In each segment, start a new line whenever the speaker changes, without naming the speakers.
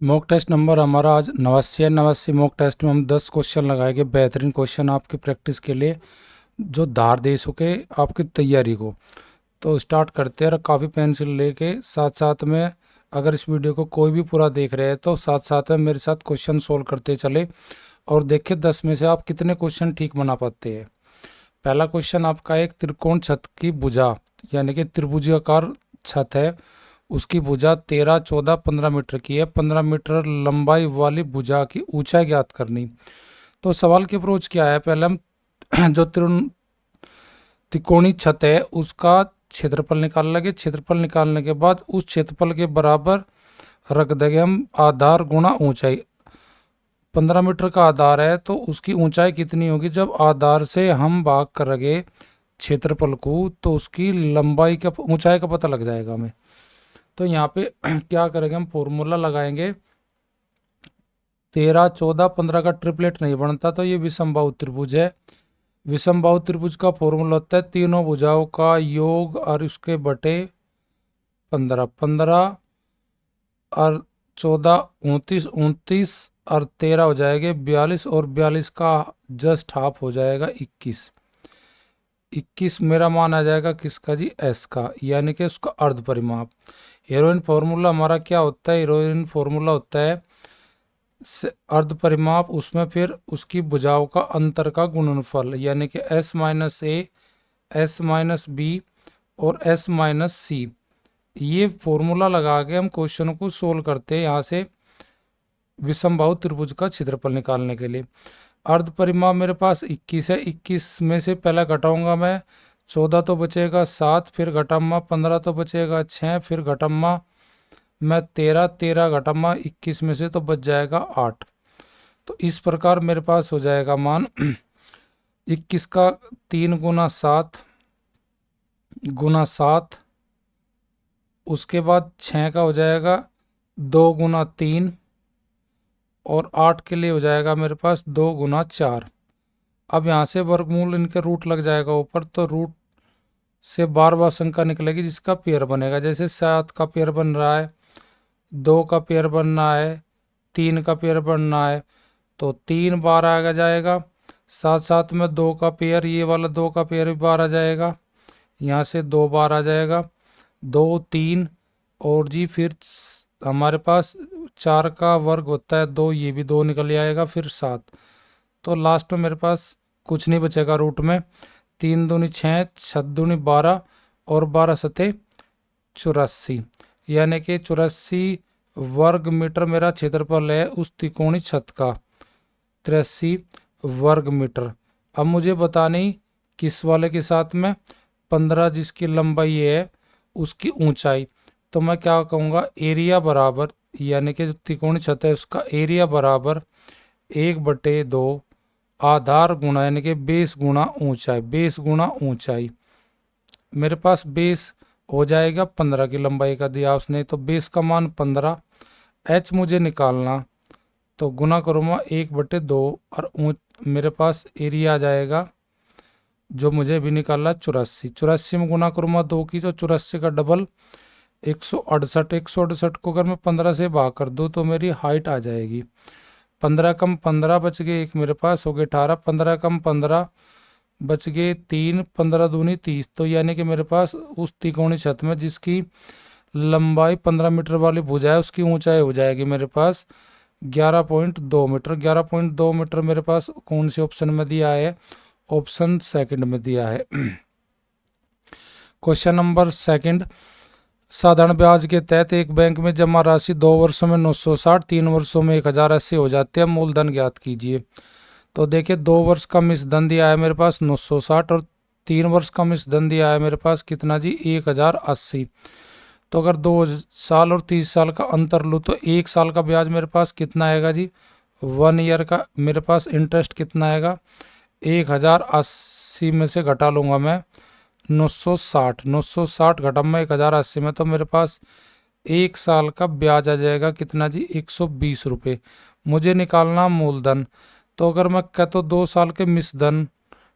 Mock test number हमारा आज 89 है। 89 मॉक टेस्ट में हम 10 क्वेश्चन लगाएंगे, बेहतरीन क्वेश्चन आपकी प्रैक्टिस के लिए जो धार दे सके आपकी तैयारी को। तो स्टार्ट करते हैं। और काफ़ी पेंसिल लेके साथ साथ में अगर इस वीडियो को कोई भी पूरा देख रहे हैं तो साथ साथ में मेरे साथ क्वेश्चन सोल्व करते चले और देखिए 10 में से आप कितने क्वेश्चन ठीक बना पाते हैं। पहला क्वेश्चन आपका एक त्रिकोण छत की भुजा यानी कि त्रिभुजाकार छत है, उसकी भुजा 13, 14, 15 मीटर की है। 15 मीटर लंबाई वाली भुजा की ऊंचाई ज्ञात करनी। तो सवाल की अप्रोच क्या है, पहले हम जो त्रिकोणी छत है उसका क्षेत्रफल निकाल लेंगे। क्षेत्रफल निकालने के बाद उस क्षेत्रफल के बराबर रख देंगे हम आधार गुणा ऊंचाई। 15 मीटर का आधार है तो उसकी ऊंचाई कितनी होगी, जब आधार से हम भाग करेंगे क्षेत्रफल को तो उसकी लंबाई का ऊंचाई का पता लग जाएगा हमें। तो यहाँ पे क्या करेंगे, हम फॉर्मूला लगाएंगे। 13, 14, 15 का ट्रिपलेट नहीं बनता तो ये विषमबाहु त्रिभुज है। विषमबाहु त्रिभुज का फॉर्मूला होता है तीनों भुजाओं का योग और उसके बटे 15। 15 और 14 29, 29 और 13 हो जाएंगे 42 और 42 का जस्ट हाफ हो जाएगा 21। 21 मेरा मान आ जाएगा किसका जी, एस का, यानी कि उसका अर्ध परिमाप। हीरोइन फॉर्मूला हमारा क्या होता है, हीरोइन फॉर्मूला होता है अर्ध परिमाप, उसमें फिर उसकी भुजाओं का अंतर का गुणनफल यानी कि एस माइनस ए, एस माइनस बी और एस माइनस सी। ये फॉर्मूला लगा के हम क्वेश्चन को सोल्व करते हैं यहाँ से विषमबाहु त्रिभुज का क्षेत्रफल निकालने के लिए। अर्ध परिमाप मेरे पास 21 है। 21 में से पहला घटाऊंगा मैं 14 तो बचेगा 7, फिर घटाऊंगा 15 तो बचेगा 6, फिर घटाऊंगा मैं 13, 13 घटाऊंगा 21 में से तो बच जाएगा 8। तो इस प्रकार मेरे पास हो जाएगा मान 21 का 3 गुना 7 गुना 7, उसके बाद 6 का हो जाएगा 2 गुना 3 और 8 के लिए हो जाएगा मेरे पास 2 गुना 4। अब यहाँ से वर्गमूल इनके रूट लग जाएगा ऊपर, तो रूट से बार बार संख्या निकलेगी जिसका पेयर बनेगा। जैसे 7 का पेयर बन रहा है, 2 का पेयर बनना है, 3 का पेयर बनना है, तो 3 बार आ जाएगा। साथ साथ में 2 का पेयर, ये वाला 2 का पेयर भी बार आ जाएगा, यहाँ से 2 बार आ जाएगा, 2 3 और जी फिर हमारे पास 4 का वर्ग होता है 2, ये भी 2 निकल आएगा, फिर 7। तो लास्ट में मेरे पास कुछ नहीं बचेगा रूट में। 3 दूनी 6, 6 दूनी 12 और 12 सते 84, यानी कि 84 वर्ग मीटर मेरा क्षेत्रफल है उस त्रिकोणी छत का, 83 वर्ग मीटर। अब मुझे बतानी किस वाले के साथ में, 15 जिसकी लंबाई है उसकी ऊंचाई। तो मैं क्या कहूँगा, एरिया बराबर, यानी कि जो त्रिकोणी छत है उसका एरिया बराबर 1/2 आधार गुणा यानी कि बेस गुणा ऊंचाई, बेस गुणा ऊंचाई। मेरे पास बेस हो जाएगा 15 की लंबाई का दिया उसने, तो बेस का मान 15, एच मुझे निकालना, तो गुना करूँगा 1/2 और मेरे पास एरिया आ जाएगा जो मुझे भी निकालना 84। 84 में गुना करूँगा 2 की, तो 84 का डबल 168। 168 को अगर मैं 15 से भाग कर दूँ तो मेरी हाइट आ जाएगी 15 कम 15 बच गए, एक मेरे पास हो गए 18, 15 कम 15 बच गए 3, 15 दूनी 30। तो यानी कि मेरे पास उस त्रिकोणी छत में जिसकी लंबाई 15 मीटर वाली भुजा है उसकी ऊंचाई हो जाएगी मेरे पास 11.2 मीटर। 11.2 मीटर मेरे पास कौन से ऑप्शन में दिया है, ऑप्शन सेकंड में दिया है। क्वेश्चन नंबर सेकंड, साधारण ब्याज के तहत एक बैंक में जमा राशि 2 वर्षों में 960, 3 वर्षों में 1080 हो जाती है, मूलधन ज्ञात कीजिए। तो देखिए 2 वर्ष का मिश्रधन दिया है मेरे पास 960 और 3 वर्ष का मिश्रधन दिया है मेरे पास कितना जी, 1080। तो अगर 2 साल और 30 साल का अंतर लूँ तो 1 साल का ब्याज मेरे पास कितना आएगा जी, 1 ईयर का मेरे पास इंटरेस्ट कितना आएगा, 1080 में से घटा लूँगा मैं 960, 960 घटा मैं 1080 में, तो मेरे पास 1 साल का ब्याज आ जाएगा कितना जी, 120 रुपये। मुझे निकालना मूलधन, तो अगर मैं कहता हूँ 2 साल के मिश्रधन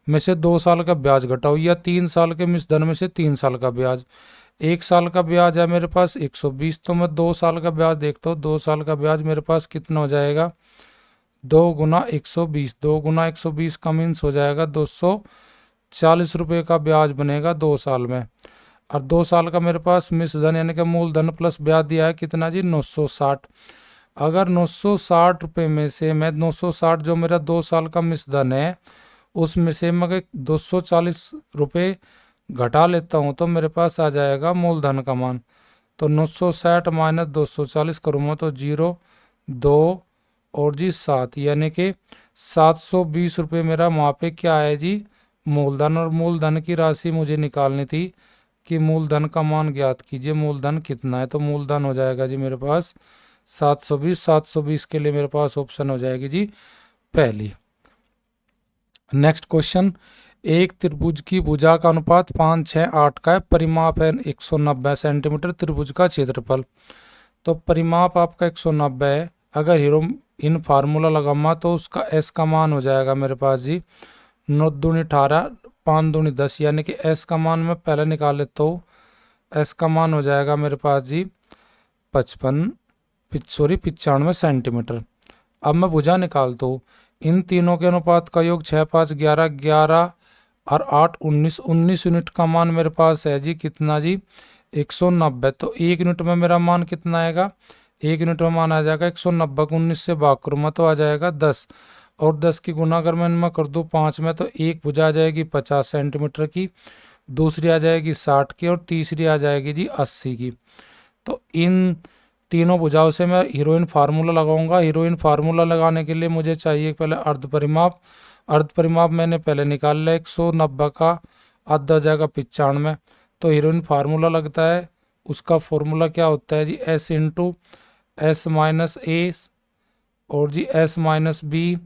में से 2 साल का ब्याज घटाओ या 3 साल के मिश्रधन में से 3 साल का ब्याज, 1 साल का ब्याज है मेरे पास 120, तो मैं 2 साल का ब्याज देखता हूँ। 2 साल का ब्याज मेरे पास कितना हो जाएगा, 2 गुना 120। 2 गुना 120 का मीन्स हो जाएगा 240 रुपये का ब्याज बनेगा 2 साल में। और 2 साल का मेरे पास मिश्रधन यानी कि मूलधन प्लस ब्याज दिया है कितना जी, 960। अगर 960 रुपये में से मैं 960 जो मेरा 2 साल का मिश्रधन है उसमें से मैं 240 रुपये घटा लेता हूँ तो मेरे पास आ जाएगा मूलधन का मान। तो 960 माइनस 240 करूँगा तो 0, 2 और जी 7, यानी कि 720 रुपये मेरा वहाँ पे क्या है जी, मूलधन। और मूलधन की राशि मुझे निकालनी थी कि मूलधन का मान ज्ञात कीजिए, मूलधन कितना है। तो मूलधन हो जाएगा जी मेरे पास 720। 720 के लिए मेरे पास ऑप्शन हो जाएगी जी पहली। नेक्स्ट क्वेश्चन, एक त्रिभुज की भुजा का अनुपात 5, 6, 8 का है, परिमाप है 190 सेंटीमीटर, त्रिभुज का क्षेत्रफल। तो परिमाप आपका 190 है। अगर हीरो इन फार्मूला लगाऊंगा तो उसका एस का मान हो जाएगा मेरे पास जी 9 दूनी 18, 5 दूनी 10, यानी कि एस का मान मैं पहले निकाल लेता हूँ। एस का मान हो जाएगा मेरे पास जी 95 सेंटीमीटर। अब मैं भुजा निकालता हूँ। इन तीनों के अनुपात का योग 6, 5, 11, 11 और 8, 19। 19 यूनिट का मान मेरे पास है जी कितना जी, 190। तो 1 यूनिट में मेरा मान कितना आएगा, 1 यूनिट में मान आ जाएगा 190 को 19 से भाग करूँगा तो आ जाएगा 10। और 10 की गुना अगर मैं कर दूँ 5 में तो एक भुजा आ जाएगी 50 सेंटीमीटर की, दूसरी आ जाएगी 60 की और तीसरी आ जाएगी जी 80 की। तो इन तीनों भुजाओं से मैं हीरोइन फार्मूला लगाऊंगा। हीरोइन फार्मूला लगाने के लिए मुझे चाहिए पहले अर्ध परिमाप। अर्ध परिमाप मैंने पहले निकाल लिया, 190 का आधा हो जाएगा 95। तो हीरोइन फार्मूला लगता है, उसका फॉर्मूला क्या होता है जी, एस इंटू एस माइनस ए और जी एस माइनस बी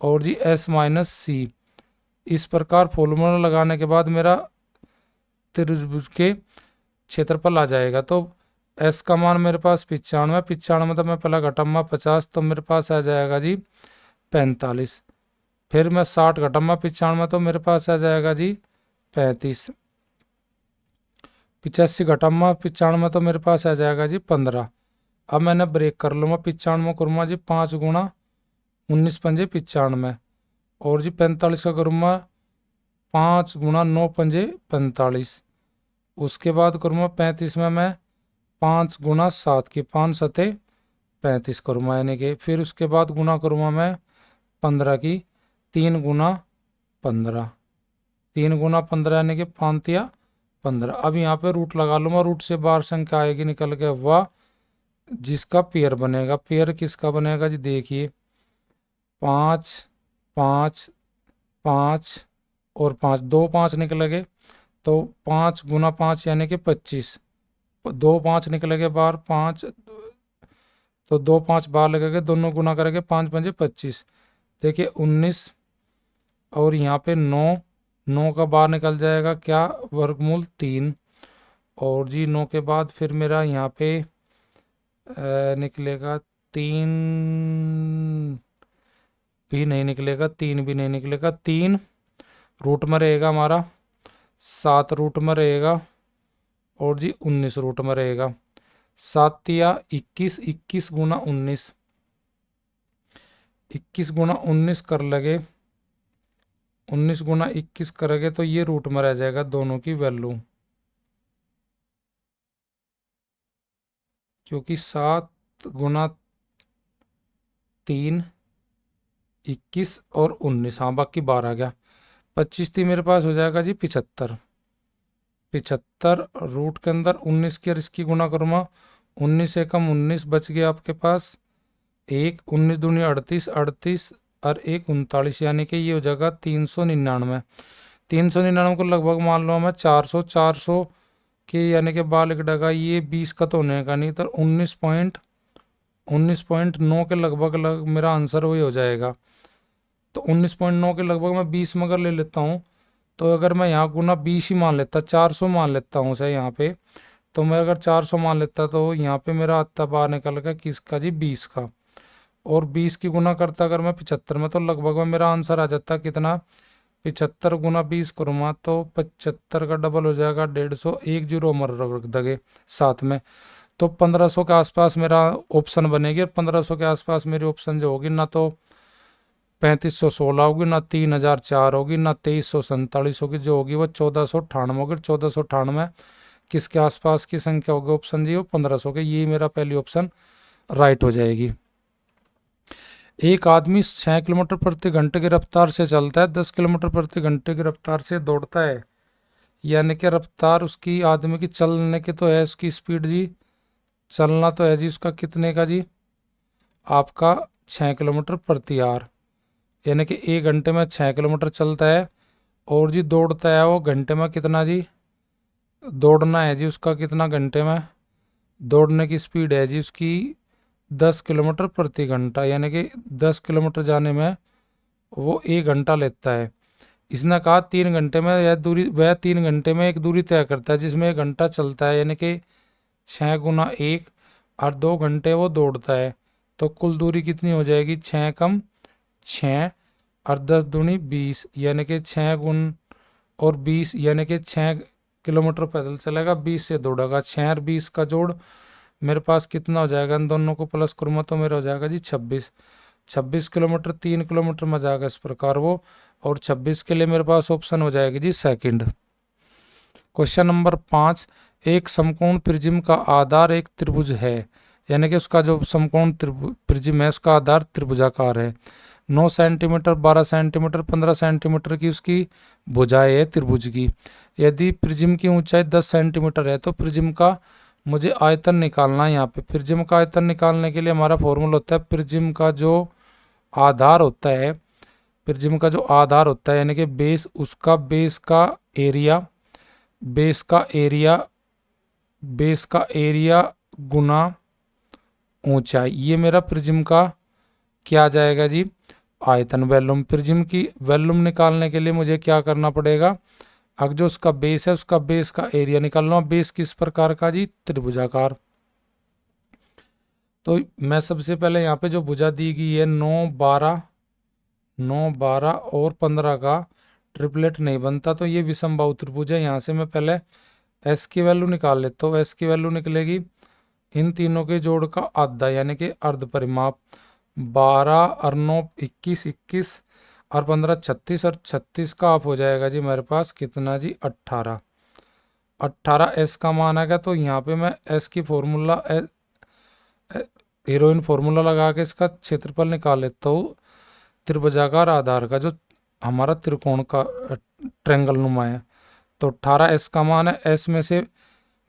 और जी एस माइनस सी। इस प्रकार फॉर्मूला लगाने के बाद मेरा त्रिभुज के क्षेत्रफल आ जाएगा। तो एस का मान मेरे पास 95, 95 तो मैं पहला घटाऊंगा 50, तो मेरे पास आ जाएगा जी 45। फिर मैं 60 घटाऊंगा 95 तो मेरे पास आ जाएगा जी 35। 85 घटाऊंगा 95 तो मेरे पास आ जाएगा जी 15। अब मैंने ब्रेक कर लूँगा, 95 करूँगा जी 5 गुना 19 पंजे 95 और जी 45 का करूँगा 5 गुना 9 पंजे 45। उसके बाद करूँगा 35 में मैं 5 गुना 7 की 5 सते 35 करूँगा, यानी कि फिर उसके बाद गुना करूँगा मैं 15 की 3 गुना 15, 3 गुना 15 यानी कि 5 या 15। अब यहाँ पे रूट लगा लूँगा, रूट से बाहर संख्या आएगी निकल के वह जिसका पेयर बनेगा। पेयर किसका बनेगा जी, देखिए 5, 5, 5 और 5, 2 5 निकलेंगे तो 5 गुना 5 यानी कि 25। 2 5 निकलेंगे बाहर 5, तो 2 5 बाहर लगेंगे, दोनों गुना करेंगे 5 पंजे 25। देखिए 19 और यहाँ पे 9, 9 का बाहर निकल जाएगा क्या, वर्गमूल 3। और जी 9 के बाद फिर मेरा यहाँ पे निकलेगा 3 भी नहीं निकलेगा, 3 भी नहीं निकलेगा, 3 रूट में रहेगा हमारा, 7 रूट में रहेगा और जी 19 रूट में रहेगा। 7 या 21, 21 गुना 19, 21 गुना 19 कर लगे, 19 गुना 21 करेंगे तो ये रूट में रह जाएगा दोनों की वैल्यू, क्योंकि 7 गुना 3 21 और 19, हाँ बाकी 12 आ गया। 25 थी मेरे पास हो जाएगा जी 75। 75 रूट के अंदर 19 की और इसकी गुना करूँगा, 19 से कम 19 बच गया आपके पास एक, 19 दूनी 38, 38 और 1 39, यानी कि ये हो जाएगा 399। 399 को लगभग मान लो मैं 400, 400 के यानी कि बाल डगा ये 20 का तो होने का नहीं, तो 19.9 के लगभग मेरा आंसर वही हो जाएगा। तो 19.9 के लगभग मैं 20 मगर ले लेता हूँ, तो अगर मैं यहाँ गुना 20 ही मान लेता, 400 मान लेता हूँ सही यहाँ पे, तो मैं अगर 400 मान लेता तो यहाँ पे मेरा आता बाहर निकल गया किसका जी, 20 का। और 20 की गुना करता अगर मैं 75 में तो लगभग में मेरा आंसर आ जाता कितना, 75 गुना 20 करूँगा तो 75 का डबल हो जाएगा 150, एक जीरो हमारा रख देंगे साथ में। तो 1500 के आसपास मेरा ऑप्शन बनेगी, और 1500 के आसपास मेरी ऑप्शन जो होगी ना तो 3516 होगी, ना 3004 होगी, ना 2347 होगी, जो होगी वो 1498 होगी। 1498 किसके आसपास की संख्या होगी ऑप्शन जी, वो 1500 के। ये मेरा पहली ऑप्शन राइट हो जाएगी। एक आदमी 6 किलोमीटर प्रति घंटे की रफ्तार से चलता है, 10 किलोमीटर प्रति घंटे की रफ्तार से दौड़ता है, यानी कि रफ्तार उसकी आदमी की चलने की तो है, उसकी स्पीड जी, चलना तो है जी उसका कितने का जी, आपका 6 किलोमीटर प्रति आवर, यानी कि 1 घंटे में 6 किलोमीटर चलता है। और जी दौड़ता है वो घंटे में कितना जी, दौड़ना है जी उसका कितना घंटे में, दौड़ने की स्पीड है जी उसकी 10 किलोमीटर प्रति घंटा, यानी कि 10 किलोमीटर जाने में वो 1 घंटा लेता है। इसने कहा 3 घंटे में यह दूरी, वह 3 घंटे में एक दूरी तय करता है जिसमें 1 घंटा चलता है, यानी कि 6 गुना 1, और 2 घंटे वो दौड़ता है। तो कुल दूरी कितनी हो जाएगी, 6 कम 6 और 10 दूनी 20, यानी कि 6 गुण और 20, यानी कि 6 किलोमीटर पैदल चलेगा, 20 से दौड़ेगा। 6 और 20 का जोड़ मेरे पास कितना हो जाएगा, इन दोनों को प्लस करूँगा तो मेरा हो जाएगा जी 26। 26 किलोमीटर 3 किलोमीटर में जाएगा इस प्रकार वो, और 26 के लिए मेरे पास ऑप्शन हो जाएगी जी सेकंड। क्वेश्चन नंबर 5, एक समकोण प्रिज्म का आधार एक त्रिभुज है, यानी कि उसका जो समकोण प्रिज्म है उसका आधार त्रिभुजाकार है। 9 सेंटीमीटर, 12 सेंटीमीटर, 15 सेंटीमीटर की उसकी भुजाएं है त्रिभुज की। यदि प्रिज्म की ऊंचाई 10 सेंटीमीटर है तो प्रिज्म का मुझे आयतन निकालना है। यहाँ पे प्रिज्म का आयतन निकालने के लिए हमारा फॉर्मूला होता है, प्रिज्म का जो आधार होता है, प्रिज्म का जो आधार होता है यानी कि बेस, उसका बेस का एरिया, बेस का एरिया, बेस का एरिया गुना ऊंचाई, ये मेरा प्रिज्म का क्या आ जाएगा जी, आयतन, वॉल्यूम। प्रिज्म की वॉल्यूम निकालने के लिए मुझे क्या करना पड़ेगा, अब जो उसका बेस है उसका बेस का एरिया निकालना। बेस किस प्रकार का जी, त्रिभुजाकार। तो मैं सबसे पहले यहाँ पे जो भुजा दी गई है 9 12, 9 12 और 15 का ट्रिपलेट नहीं बनता, तो ये विषमबाहु त्रिभुज है। यहाँ से मैं पहले एस की वैल्यू निकाल लेता हूँ। एस की वैल्यू निकलेगी इन तीनों के जोड़ का आधा, यानी कि अर्ध परिमाप। 12 और 9 21, 21 और 15 36, और 36 का आप हो जाएगा जी मेरे पास कितना जी, 18। 18 एस का मान आएगा। तो यहाँ पे मैं एस की फॉर्मूला, हीरोइन फॉर्मूला लगा के इसका क्षेत्रफल निकाल लेता हूँ त्रिभुजाकार आधार का, जो हमारा त्रिकोण का ट्रेंगल नुमा है। तो 18 एस का मान है। एस में से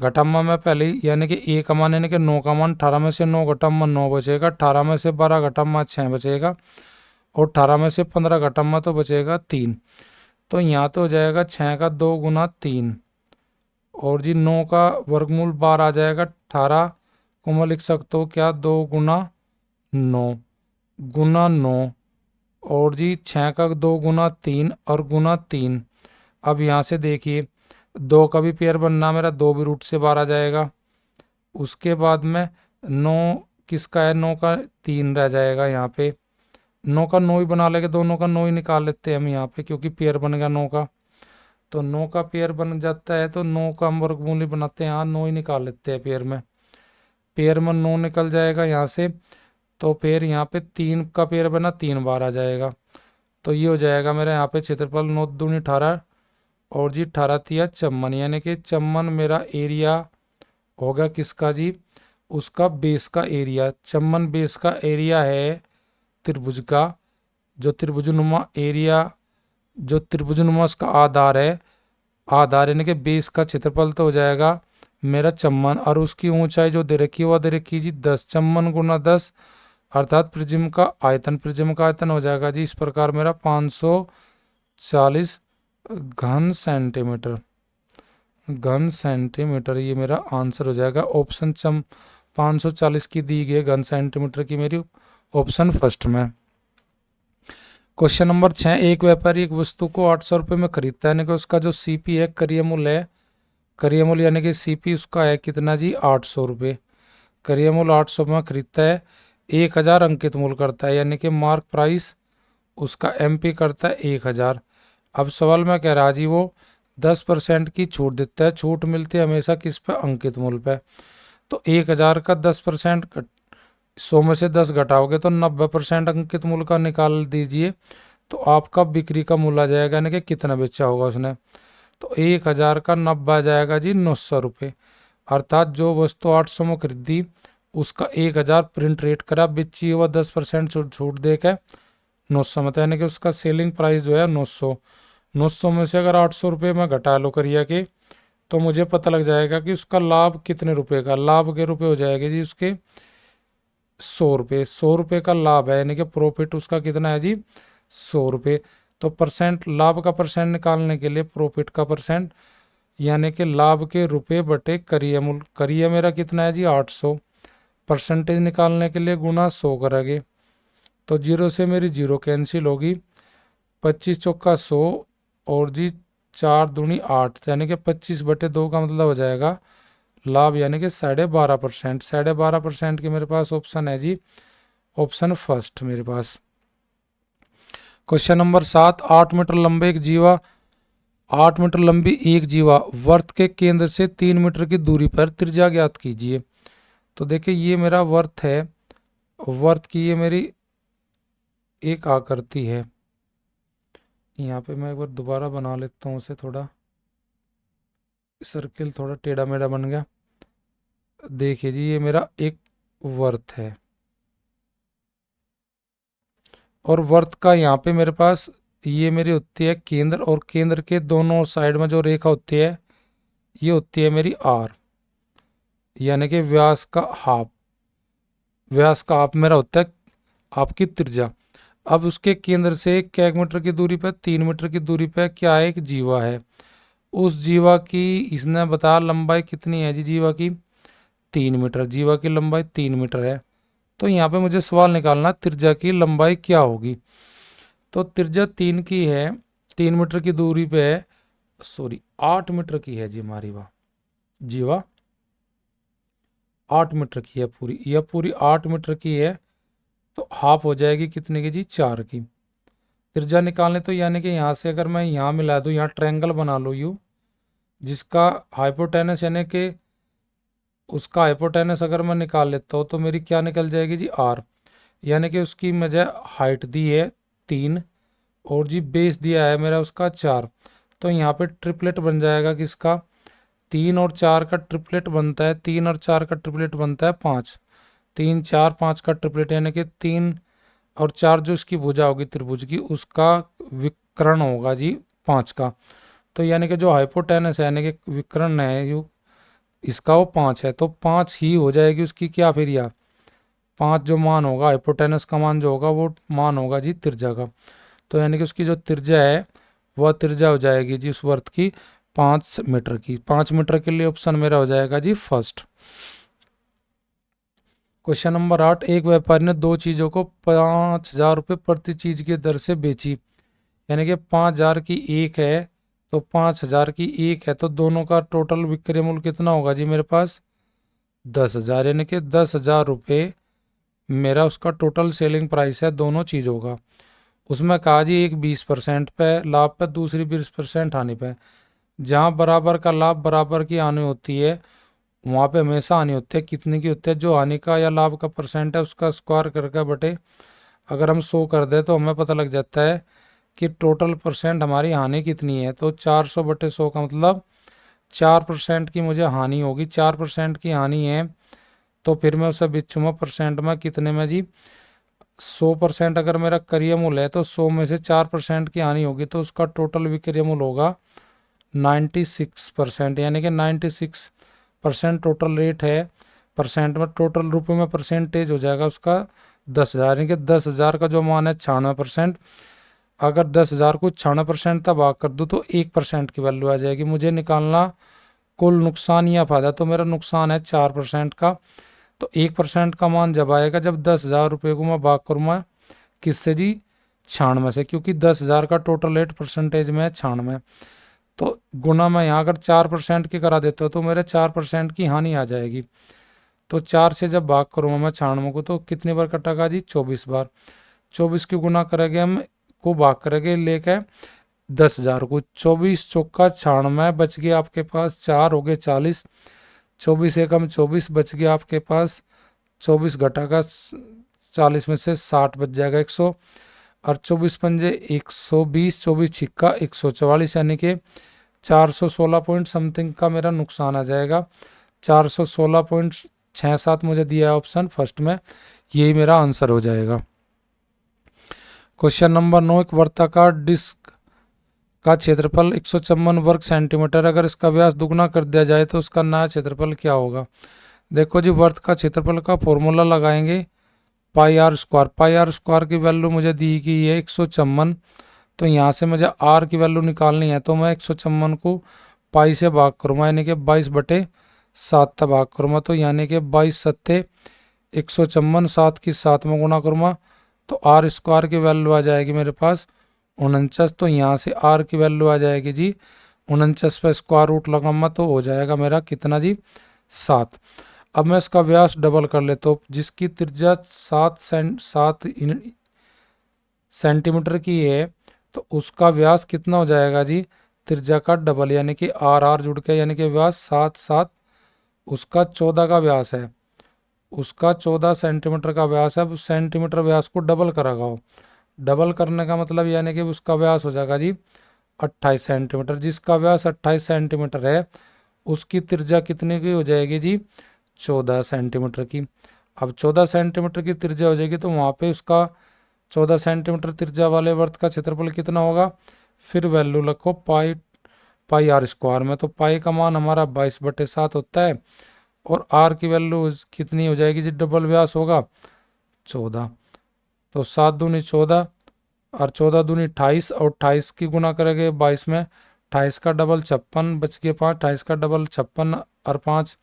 घटामा में पहले ही, यानी कि ए का मान यानी कि 9 का मान, 18 में से 9 घटामा 9 बचेगा, 18 में से 12 घटामा 6 बचेगा, और 18 में से 15 घटामा तो बचेगा 3। तो यहाँ तो हो जाएगा 6 का 2 गुना 3, और जी 9 का वर्गमूल 12 आ जाएगा। 18 को मैं लिख सकता हूँ क्या, 2 गुना 9 गुना 9, और जी 6 का 2 गुना 3 और गुना 3। अब यहाँ से देखिए 2 का भी पेयर बनना मेरा, 2 भी रूट से बाहर आ जाएगा। उसके बाद में 9 किसका है, 9 का 3 रह जाएगा यहाँ पे। 9 का 9 ही बना लेंगे, दोनों का 9 ही निकाल लेते हैं हम यहाँ पे, क्योंकि पेयर बन गया 9 का। तो 9 का पेयर बन जाता है, तो 9 का हम वर्गमूल ही बनाते हैं, यहाँ 9 ही निकाल लेते हैं पेयर में। पेयर में 9 निकल जाएगा यहाँ से, तो पेयर यहाँ पे 3 का पेयर बना, 3 बार आ जाएगा। तो ये हो जाएगा मेरा यहाँ पे क्षेत्रफल 9 दूनी 18, और जी 18 तिया 54, यानी कि 54 मेरा एरिया होगा किसका जी, उसका बेस का एरिया। 54 बेस का एरिया है त्रिभुज का, जो त्रिभुजनुमा एरिया, जो त्रिभुजनुमा उसका आधार है, आधार यानी कि बेस का क्षेत्रफल तो हो जाएगा मेरा 54, और उसकी ऊंचाई जो दे रखी है वो दे रखी जी 10। 54 गुना 10 अर्थात प्रिज्म का आयतन, प्रिज्म का आयतन हो जाएगा जी इस प्रकार मेरा 540 घन सेंटीमीटर, घन सेंटीमीटर। ये मेरा आंसर हो जाएगा ऑप्शन 540 की दी गई घन सेंटीमीटर की मेरी ऑप्शन फर्स्ट में। क्वेश्चन नंबर 6, एक व्यापारी एक वस्तु को 800 रुपये में खरीदता है, यानी कि उसका जो सीपी है, करिय मूल्य है, करिय मूल्य यानी कि सीपी उसका है कितना जी, 800 रुपये। करिय मूल्य 800 में खरीदता है, 1000 अंकित मूल्य करता है, यानी कि मार्क प्राइस उसका एमपी करता है 1000। अब सवाल में कह रहा जी वो 10% की छूट देता है। छूट मिलती है हमेशा किस पे? अंकित मूल्य पे। तो 1000 का 10%, 100 में से 10 घटाओगे तो 90% अंकित मूल्य का निकाल दीजिए। तो आपका बिक्री का मूल्य आ जाएगा, यानी कि कितना बेचा होगा उसने। तो 1000 का 90 आ जाएगा जी 900 रुपये। अर्थात जो वस्तु 800 में खरीदी उसका 1000 प्रिंट रेट करा, बेची हुआ 10% छूट दे के 900 में, तो यानी कि उसका सेलिंग प्राइस जो है 900। 900 में से अगर 800 रुपये में घटा लो करिए के, तो मुझे पता लग जाएगा कि उसका लाभ कितने रुपए का। लाभ के रुपए हो जाएंगे जी उसके 100 रुपये। 100 रुपये का लाभ है, यानी कि प्रॉफिट उसका कितना है जी 100 रुपये। तो परसेंट, लाभ का परसेंट निकालने के लिए प्रॉफिट का परसेंट, यानी कि लाभ के रुपए बटे करिए मूल्य। करिए मेरा कितना है जी 800। परसेंटेज निकालने के लिए गुना 100 करेंगे, तो जीरो से मेरी जीरो कैंसिल होगी। 25 चौका 100 और जी 4 दूनी 8, यानी कि 25/2 का मतलब हो जाएगा लाभ, यानी कि 12.5%। 12.5% की मेरे पास ऑप्शन है जी, ऑप्शन फर्स्ट मेरे पास। क्वेश्चन नंबर 7, 8 मीटर लंबे एक जीवा 8 मीटर लंबी एक जीवा वर्त के केंद्र से 3 मीटर की दूरी पर त्रिज्या ज्ञात कीजिए। तो देखिए ये मेरा वर्त है, वर्त की ये मेरी एक आकृति है। यहाँ पे मैं एक बार दोबारा बना लेता हूँ उसे, थोड़ा सर्किल थोड़ा टेढ़ा मेढ़ा बन गया। देखिए जी ये मेरा एक वर्त है, और वर्त का यहाँ पे मेरे पास ये मेरी होती है केंद्र, और केंद्र के दोनों साइड में जो रेखा होती है ये होती है मेरी आर, यानी कि व्यास का हाफ। व्यास का हाफ मेरा होता है आपकी त्रिज्या। अब उसके केंद्र से क्या 1 मीटर की दूरी पर, 3 मीटर की दूरी पर क्या है? एक जीवा है। उस जीवा की इसने बताया लंबाई कितनी है जी? जीवा की 3 मीटर। जीवा की लंबाई 3 मीटर है। तो यहाँ पे मुझे सवाल निकालना त्रिज्या की लंबाई क्या होगी। तो त्रिज्या 3 की है, 3 मीटर की दूरी पे है, सॉरी 8 मीटर की है जी हमारी वाह जीवा। 8 मीटर की है पूरी, यह पूरी 8 मीटर की है। तो हाफ हो जाएगी कितने की जी? 4 की। त्रिज्या निकालने, तो यानी कि यहाँ से अगर मैं यहाँ मिला दूँ, यहाँ ट्रायंगल बना लो यू, जिसका हाइपोटेनस यानी कि उसका हाइपोटेनस अगर मैं निकाल लेता हूँ तो मेरी क्या निकल जाएगी जी? आर। यानी कि उसकी मुझे हाइट दी है 3, और जी बेस दिया है मेरा उसका 4। तो यहाँ पे ट्रिपलेट बन जाएगा किसका? 3 और 4 का ट्रिपलेट बनता है, 3 और 4 का ट्रिपलेट बनता है 5। 3 4 5 का ट्रिपलेट, यानी कि 3 और 4 जो इसकी भुजा होगी त्रिभुज की, उसका विकर्ण होगा जी 5 का। तो यानी कि जो हाइपोटेनस है, यानी कि विकर्ण है जो इसका, वो 5 है। तो 5 ही हो जाएगी उसकी क्या फिर? या 5 जो मान होगा हाइपोटेनस का मान जो होगा वो मान होगा जी त्रिज्या का। तो यानी कि उसकी जो त्रिज्या है वह त्रिज्या हो जाएगी जी उस वर्त की 5 मीटर की। 5 मीटर के लिए ऑप्शन मेरा हो जाएगा जी फर्स्ट। क्वेश्चन नंबर 8, एक व्यापारी ने दो चीजों को 5000 रुपये प्रति चीज की दर से बेची, यानी कि 5000 की एक है तो 5000 की एक है, तो दोनों का टोटल विक्रय मूल्य कितना होगा जी मेरे पास? 10,000, यानी कि 10,000 रुपये मेरा उसका टोटल सेलिंग प्राइस है दोनों चीज़ों का। उसमें कहा जी एक 20% पे लाभ पे, दूसरी 20% हानि पे। जहाँ बराबर का लाभ बराबर की हानि होती है वहाँ पे हमेशा हानि होती है। कितने की होती है? जो हानि का या लाभ का परसेंट है उसका स्क्वायर करके बटे अगर हम 100 कर दे तो हमें पता लग जाता है कि टोटल परसेंट हमारी हानि कितनी है। तो 400/100 का मतलब 4% की मुझे हानि होगी। 4% की हानि है तो फिर मैं उसे बिच्छूंगा परसेंट में, कितने में जी? 100% अगर मेरा क्रय मूल्य है तो 100 में से 4% की हानि होगी, तो उसका टोटल विक्रय मूल्य होगा 96%, यानी कि 96% टोटल रेट है। परसेंट में टोटल रुपये में परसेंटेज हो जाएगा उसका 10,000, यानी कि 10,000 का जो मान है 96%। अगर 10,000 को 96% तक भाग कर दूँ तो 1% की वैल्यू आ जाएगी। मुझे निकालना कुल नुकसान या फायदा, तो मेरा नुकसान है 4% का। तो 1% का मान जब आएगा जब 10,000 रुपये को मैं भाग करूँगा किससे जी? 96 से, क्योंकि 10,000 का टोटल रेट परसेंटेज में है 96। तो गुना में यहाँ अगर 4% की करा देता हूँ तो मेरे 4% की हानि आ जाएगी। तो 4 से जब भाग करूँगा मैं 96 को तो कितनी बार कटेगा जी? 24 बार। 24 की गुना करेंगे हम, को भाग करेंगे लेके 10,000 को। 24 चौका 96 बच गया आपके पास, 4 हो गए 40, 24 एकम 24 बच गया आपके पास, 24 घटा का 40 में से 60 बच जाएगा 100, और 24 पंजे 120, 24 छिक्का 144, यानी कि 416 पॉइंट समथिंग का मेरा नुकसान आ जाएगा। 416.67 मुझे दिया है ऑप्शन फर्स्ट में, यही मेरा आंसर हो जाएगा। क्वेश्चन नंबर 9, एक वर्ताकार डिस्क का क्षेत्रफल 154 वर्ग सेंटीमीटर, अगर इसका व्यास दुगना कर दिया जाए तो उसका नया क्षेत्रफल क्या होगा। देखो जी, वर्त का क्षेत्रफल का फॉर्मूला लगाएंगे pi R square. Pi R square की वैल्यू मुझे दी गई है 154, तो यहाँ से मुझे आर की वैल्यू निकालनी है, तो मैं 154 को पाई से भाग करूँगा, यानी कि 22/7 तक भाग करूँगा, तो यानी कि 22 सत्ते 154, 7 की 7 में गुणा करूँगा, तो आर स्क्वायर की वैल्यू आ जाएगी मेरे पास 49। तो यहाँ से आर की वैल्यू आ जाएगी जी 49 पे स्क्वायर रूट लगाऊंगा, तो हो जाएगा मेरा कितना जी 7। अब मैं इसका व्यास डबल कर लेता हूँ, जिसकी त्रिज्या 7 सेंटीमीटर की है, तो उसका व्यास कितना हो जाएगा जी, त्रिज्या का डबल, यानी कि आर आर जुड़ के, यानी कि व्यास 7 7, उसका 14 का व्यास है, उसका 14 सेंटीमीटर का व्यास है। उस सेंटीमीटर व्यास को डबल करेगा वो, डबल करने का मतलब यानी कि उसका व्यास हो जाएगा जी 28 सेंटीमीटर। जिसका व्यास 28 सेंटीमीटर है, उसकी त्रिज्या कितने की हो जाएगी जी 14 सेंटीमीटर की। अब 14 सेंटीमीटर की त्रिज्या हो जाएगी, तो वहाँ पे उसका 14 सेंटीमीटर त्रिज्या वाले वर्त का क्षेत्रफल कितना होगा, फिर वैल्यू रखो पाई पाई आर स्क्वायर में, तो पाई का मान हमारा 22/7 होता है, और आर की वैल्यू कितनी हो जाएगी जी, डबल व्यास होगा 14, तो 7 दूनी 14 और 14 दूनी 28, और 28 की गुना करेंगे 22 में, 28 का डबल 56 बच गए 5, 28 का डबल 56 और 5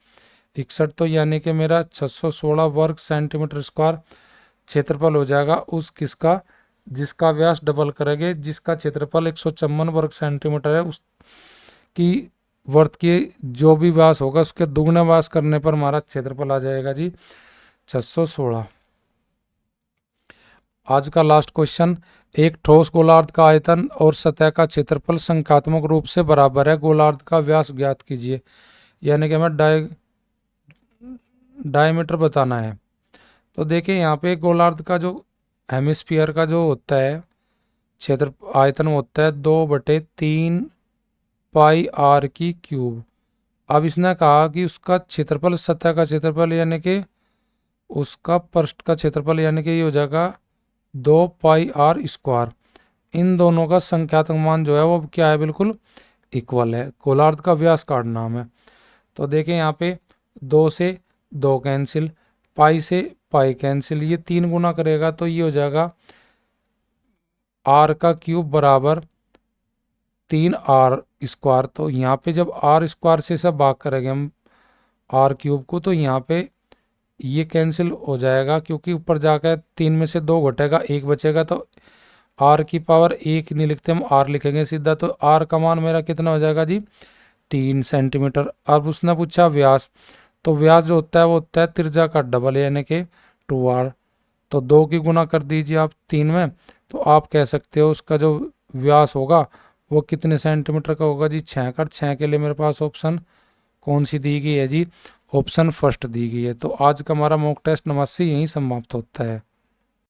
61, तो यानी कि मेरा 616 वर्ग सेंटीमीटर स्क्वायर क्षेत्रफल हो जाएगा उस किसका, जिसका व्यास डबल करेंगे, जिसका क्षेत्रफल 154 वर्ग सेंटीमीटर है, उसकी वर्त की जो भी व्यास होगा उसके दुगने व्यास करने पर हमारा क्षेत्रफल आ जाएगा जी 616। आज का लास्ट क्वेश्चन, एक ठोस गोलार्ध का आयतन और सतह का क्षेत्रफल संख्यात्मक रूप से बराबर है, गोलार्ध का व्यास ज्ञात कीजिए। यानी कि हमें डायमीटर बताना है। तो देखिए यहाँ पे गोलार्ध का जो हेमिस्फीयर का जो होता है क्षेत्र आयतन होता है 2/3 पाई आर की क्यूब। अब इसने कहा कि उसका क्षेत्रफल, सतह का क्षेत्रफल यानी कि उसका पृष्ठ का क्षेत्रफल, यानी कि ये हो जाएगा 2 पाई आर स्क्वायर। इन दोनों का संख्यात्मक मान जो है वो क्या है, बिल्कुल इक्वल है। गोलार्ध का व्यास काटना हमें, तो देखें यहाँ पे 2 से 2 कैंसिल, पाई से पाई कैंसिल, ये 3 गुना करेगा तो ये हो जाएगा आर का क्यूब बराबर 3 आर स्क्वायर। तो यहाँ पे जब आर स्क्वायर से सब भाग करेंगे हम आर क्यूब को, तो यहाँ पे ये कैंसिल हो जाएगा, क्योंकि ऊपर जाकर 3 में से 2 घटेगा, 1 बचेगा, तो आर की पावर 1 नहीं लिखते हम आर लिखेंगे सीधा। तो आर का मान मेरा कितना हो जाएगा जी 3 सेंटीमीटर। अब उसने पूछा व्यास, तो व्यास जो होता है वो होता है त्रिज्या का डबल, यानी कि 2r। तो 2 की गुना कर दीजिए आप 3 में, तो आप कह सकते हो उसका जो व्यास होगा वो कितने सेंटीमीटर का होगा जी 6 का। 6 के लिए मेरे पास ऑप्शन कौन सी दी गई है जी, ऑप्शन फर्स्ट दी गई है। तो आज का हमारा मॉक टेस्ट नमस्ते यहीं समाप्त होता है।